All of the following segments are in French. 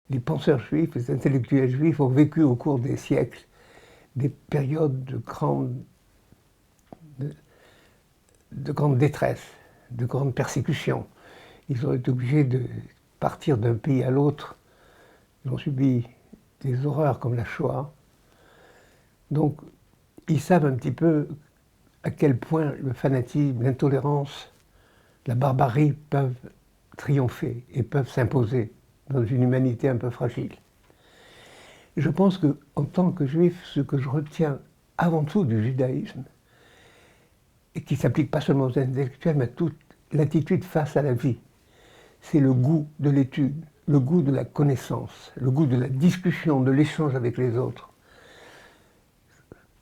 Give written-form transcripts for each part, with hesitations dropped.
Les penseurs juifs, les intellectuels juifs ont vécu au cours des siècles des périodes de grande détresse, de grande persécution. Ils ont été obligés de partir d'un pays à l'autre. Ils ont subi des horreurs comme la Shoah. Donc, ils savent un petit peu à quel point le fanatisme, l'intolérance, la barbarie peuvent triompher et peuvent s'imposer dans une humanité un peu fragile. Je pense qu'en tant que juif, ce que je retiens avant tout du judaïsme, et qui ne s'applique pas seulement aux intellectuels, mais à toute l'attitude face à la vie, c'est le goût de l'étude, le goût de la connaissance, le goût de la discussion, de l'échange avec les autres.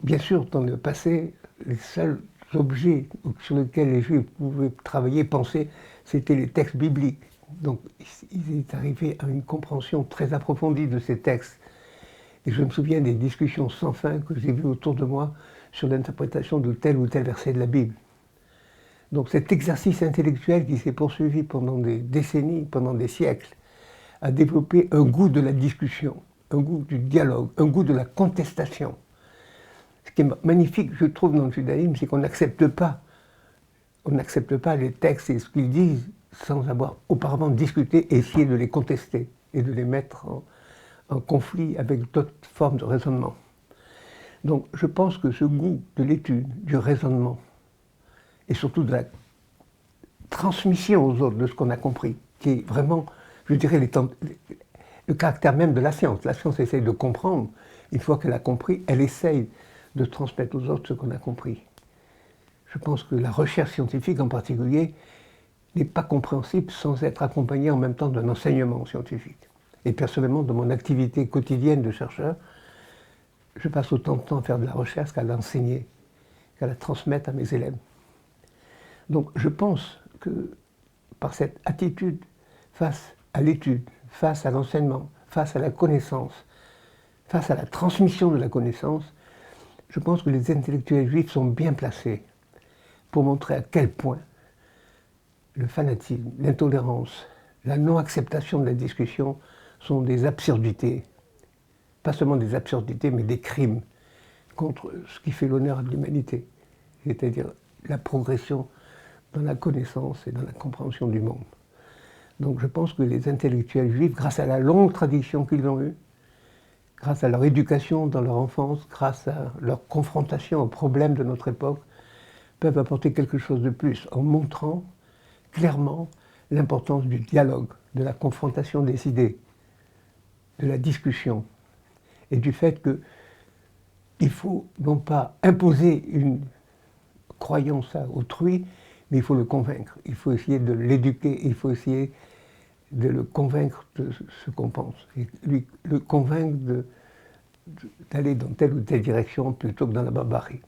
Bien sûr, dans le passé, les seuls objets sur lesquels les Juifs pouvaient travailler, penser, c'était les textes bibliques. Donc, il est arrivé à une compréhension très approfondie de ces textes. Et je me souviens des discussions sans fin que j'ai vues autour de moi sur l'interprétation de tel ou tel verset de la Bible. Donc cet exercice intellectuel qui s'est poursuivi pendant des décennies, pendant des siècles, a développé un goût de la discussion, un goût du dialogue, un goût de la contestation. Ce qui est magnifique, je trouve, dans le judaïsme, c'est qu'on n'accepte pas les textes et ce qu'ils disent sans avoir auparavant discuté et essayé de les contester et de les mettre en conflit avec d'autres formes de raisonnement. Donc je pense que ce goût de l'étude, du raisonnement, et surtout de la transmission aux autres de ce qu'on a compris, qui est vraiment, je dirais, le caractère même de la science. La science essaye de comprendre. Une fois qu'elle a compris, elle essaye de transmettre aux autres ce qu'on a compris. Je pense que la recherche scientifique en particulier n'est pas compréhensible sans être accompagnée en même temps d'un enseignement scientifique. Et personnellement, dans mon activité quotidienne de chercheur, je passe autant de temps à faire de la recherche qu'à l'enseigner, qu'à la transmettre à mes élèves. Donc je pense que par cette attitude face à l'étude, face à l'enseignement, face à la connaissance, face à la transmission de la connaissance, je pense que les intellectuels juifs sont bien placés pour montrer à quel point le fanatisme, l'intolérance, la non-acceptation de la discussion sont des absurdités. Pas seulement des absurdités, mais des crimes contre ce qui fait l'honneur de l'humanité, c'est-à-dire la progression dans la connaissance et dans la compréhension du monde. Donc je pense que les intellectuels juifs, grâce à la longue tradition qu'ils ont eue, grâce à leur éducation dans leur enfance, grâce à leur confrontation aux problèmes de notre époque, peuvent apporter quelque chose de plus en montrant clairement l'importance du dialogue, de la confrontation des idées, de la discussion, et du fait qu'il faut non pas imposer une croyance à autrui, mais il faut le convaincre, il faut essayer de l'éduquer, il faut essayer de le convaincre de ce qu'on pense, et le convaincre d'aller dans telle ou telle direction plutôt que dans la barbarie.